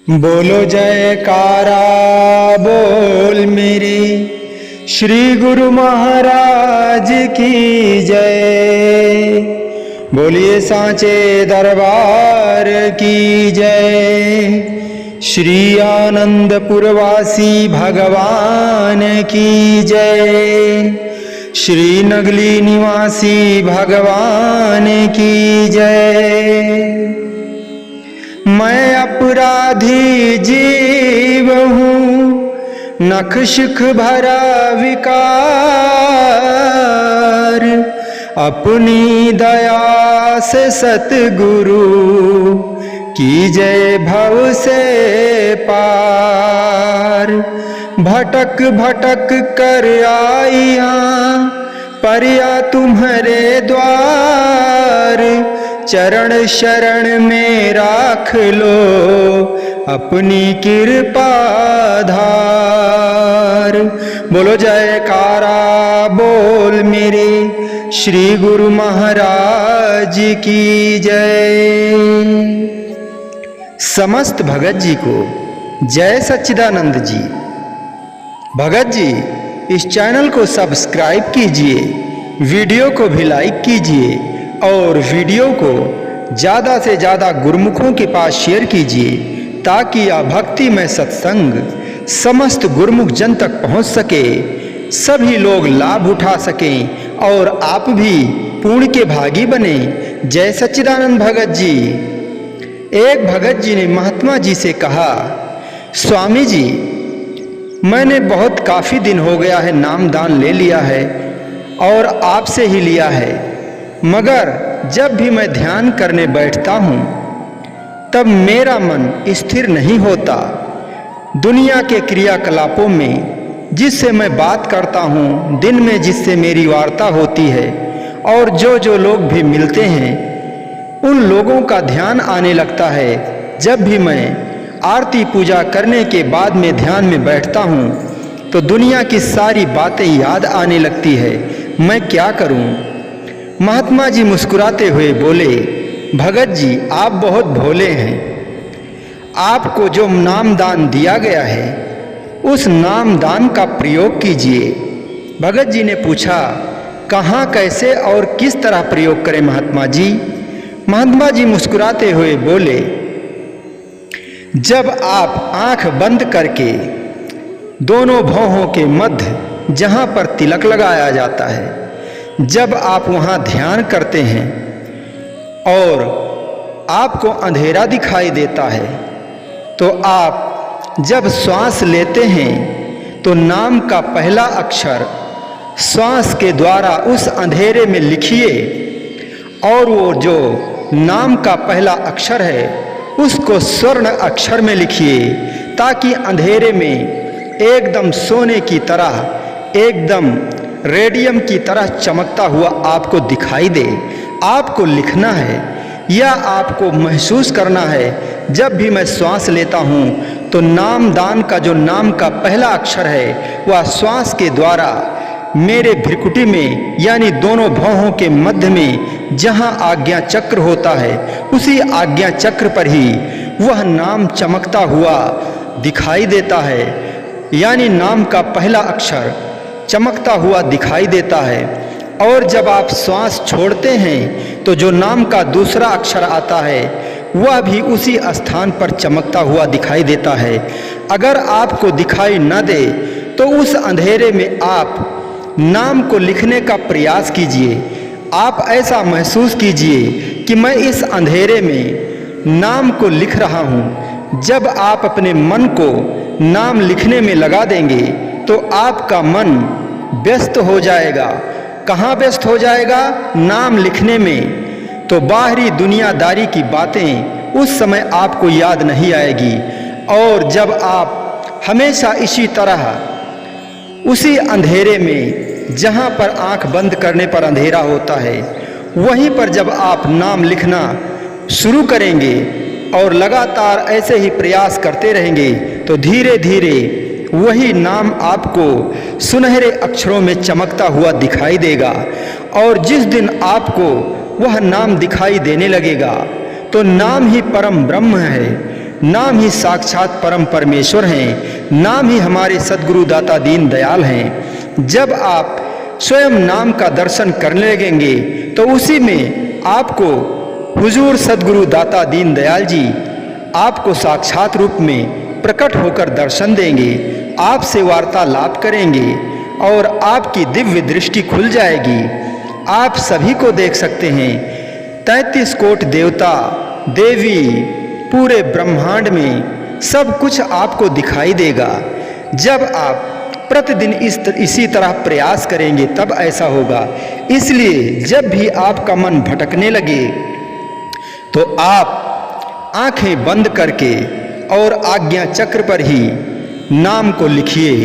बोलो जयकारा बोल मेरे श्री गुरु महाराज की जय। बोलिए सांचे दरबार की जय। श्री आनंदपुरवासी भगवान की जय। श्री नगली निवासी भगवान की जय। मैं अपराधी जीव हूँ, नख शिख भरा विकार, अपनी दया से सतगुरु की जय भव से पार। भटक भटक कर आइया परिया तुम्हारे द्वार, चरण शरण में राख लो अपनी कृपा धार। बोलो जयकारा बोल मेरे श्री गुरु महाराज की जय। समस्त भगत जी को जय सच्चिदानंद जी। भगत जी इस चैनल को सब्सक्राइब कीजिए, वीडियो को भी लाइक कीजिए और वीडियो को ज़्यादा से ज़्यादा गुरुमुखों के पास शेयर कीजिए ताकि यह भक्ति में सत्संग समस्त गुरुमुख जन तक पहुंच सके, सभी लोग लाभ उठा सकें और आप भी पुण्य के भागी बने। जय सच्चिदानंद भगत जी। एक भगत जी ने महात्मा जी से कहा, स्वामी जी मैंने बहुत काफ़ी दिन हो गया है नाम दान ले लिया है और आपसे ही लिया है, मगर जब भी मैं ध्यान करने बैठता हूँ तब मेरा मन स्थिर नहीं होता। दुनिया के क्रियाकलापों में जिससे मैं बात करता हूँ, दिन में जिससे मेरी वार्ता होती है और जो लोग भी मिलते हैं उन लोगों का ध्यान आने लगता है। जब भी मैं आरती पूजा करने के बाद में ध्यान में बैठता हूँ तो दुनिया की सारी बातें याद आने लगती है। मैं क्या करूँ? महात्मा जी मुस्कुराते हुए बोले, भगत जी आप बहुत भोले हैं, आपको जो नाम दान दिया गया है उस नाम दान का प्रयोग कीजिए। भगत जी ने पूछा, कहाँ कैसे और किस तरह प्रयोग करें महात्मा जी? महात्मा जी मुस्कुराते हुए बोले, जब आप आंख बंद करके दोनों भौहों के मध्य जहाँ पर तिलक लगाया जाता है, जब आप वहाँ ध्यान करते हैं और आपको अंधेरा दिखाई देता है तो आप जब श्वास लेते हैं तो नाम का पहला अक्षर श्वास के द्वारा उस अंधेरे में लिखिए और वो जो नाम का पहला अक्षर है उसको स्वर्ण अक्षर में लिखिए ताकि अंधेरे में एकदम सोने की तरह, एकदम रेडियम की तरह चमकता हुआ आपको दिखाई दे। आपको लिखना है या आपको महसूस करना है, जब भी मैं श्वास लेता हूँ तो नाम दान का जो नाम का पहला अक्षर है वह श्वास के द्वारा मेरे भ्रिकुटी में यानी दोनों भौहों के मध्य में जहाँ आज्ञा चक्र होता है उसी आज्ञा चक्र पर ही वह नाम चमकता हुआ दिखाई देता है, यानी नाम का पहला अक्षर चमकता हुआ दिखाई देता है। और जब आप श्वास छोड़ते हैं तो जो नाम का दूसरा अक्षर आता है वह भी उसी स्थान पर चमकता हुआ दिखाई देता है। अगर आपको दिखाई न दे तो उस अंधेरे में आप नाम को लिखने का प्रयास कीजिए। आप ऐसा महसूस कीजिए कि मैं इस अंधेरे में नाम को लिख रहा हूँ। जब आप अपने मन को नाम लिखने में लगा देंगे तो आपका मन व्यस्त हो जाएगा। कहाँ व्यस्त हो जाएगा? नाम लिखने में। तो बाहरी दुनियादारी की बातें उस समय आपको याद नहीं आएगी। और जब आप हमेशा इसी तरह उसी अंधेरे में जहाँ पर आंख बंद करने पर अंधेरा होता है वहीं पर जब आप नाम लिखना शुरू करेंगे और लगातार ऐसे ही प्रयास करते रहेंगे तो धीरे धीरे वही नाम आपको सुनहरे अक्षरों में चमकता हुआ दिखाई देगा। और जिस दिन आपको वह नाम दिखाई देने लगेगा तो नाम ही परम ब्रह्म है, नाम ही साक्षात परम परमेश्वर हैं, नाम ही हमारे सद्गुरु दाता दीन दयाल हैं। जब आप स्वयं नाम का दर्शन करने लगेंगे तो उसी में आपको हुजूर सद्गुरु दाता दीन दयाल जी आपको साक्षात रूप में प्रकट होकर दर्शन देंगे, आपसे वार्तालाप करेंगे और आपकी दिव्य दृष्टि खुल जाएगी। आप सभी को देख सकते हैं। 33 कोट देवता देवी पूरे ब्रह्मांड में सब कुछ आपको दिखाई देगा। जब आप प्रतिदिन इसी तरह प्रयास करेंगे तब ऐसा होगा। इसलिए जब भी आपका मन भटकने लगे तो आप आंखें बंद करके और आज्ञा चक्र पर ही नाम को लिखिए।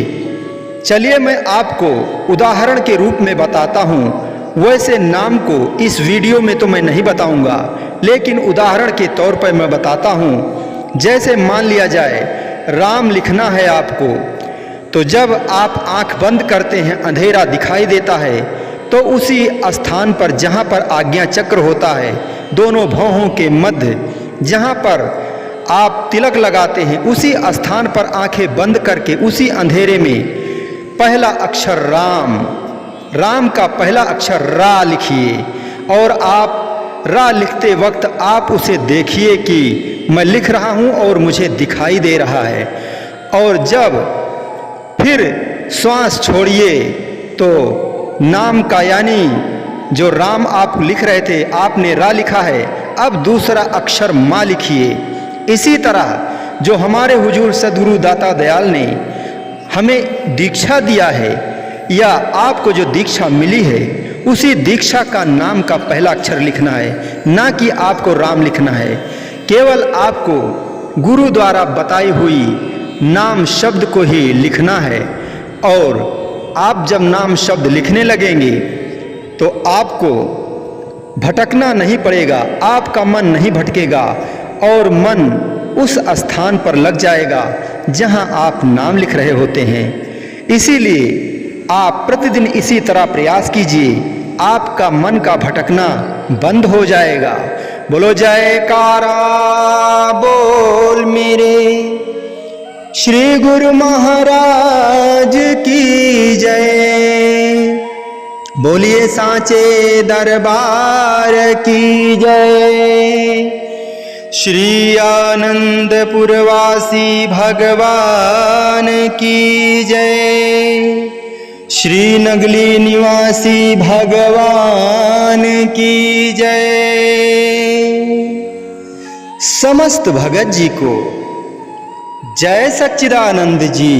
चलिए मैं आपको उदाहरण के रूप में बताता हूँ। वैसे नाम को इस वीडियो में तो मैं नहीं बताऊंगा, लेकिन उदाहरण के तौर पर मैं बताता हूँ। जैसे मान लिया जाए राम लिखना है आपको, तो जब आप आंख बंद करते हैं अंधेरा दिखाई देता है, तो उसी स्थान पर जहाँ पर आज्ञा चक्र होता है दोनों भौहों के मध्य जहाँ पर आप तिलक लगाते हैं, उसी स्थान पर आंखें बंद करके उसी अंधेरे में पहला अक्षर राम, राम का पहला अक्षर रा लिखिए। और आप रा लिखते वक्त आप उसे देखिए कि मैं लिख रहा हूँ और मुझे दिखाई दे रहा है। और जब फिर श्वास छोड़िए तो नाम का यानी जो राम आप लिख रहे थे आपने रा लिखा है, अब दूसरा अक्षर माँ लिखिए। इसी तरह जो हमारे हुजूर सद्गुरु दाता दयाल ने हमें दीक्षा दिया है या आपको जो दीक्षा मिली है, उसी दीक्षा का नाम का पहला अक्षर लिखना है, ना कि आपको राम लिखना है। केवल आपको गुरु द्वारा बताई हुई नाम शब्द को ही लिखना है। और आप जब नाम शब्द लिखने लगेंगे तो आपको भटकना नहीं पड़ेगा, आपका मन नहीं भटकेगा और मन उस स्थान पर लग जाएगा जहां आप नाम लिख रहे होते हैं। इसीलिए आप प्रतिदिन इसी तरह प्रयास कीजिए, आपका मन का भटकना बंद हो जाएगा। बोलो जयकारा बोल मेरे श्री गुरु महाराज की जय। बोलिए सांचे दरबार की जय। श्री आनंदपुरवासी भगवान की जय। श्री नगली निवासी भगवान की जय। समस्त भगत जी को जय सच्चिदानंद जी।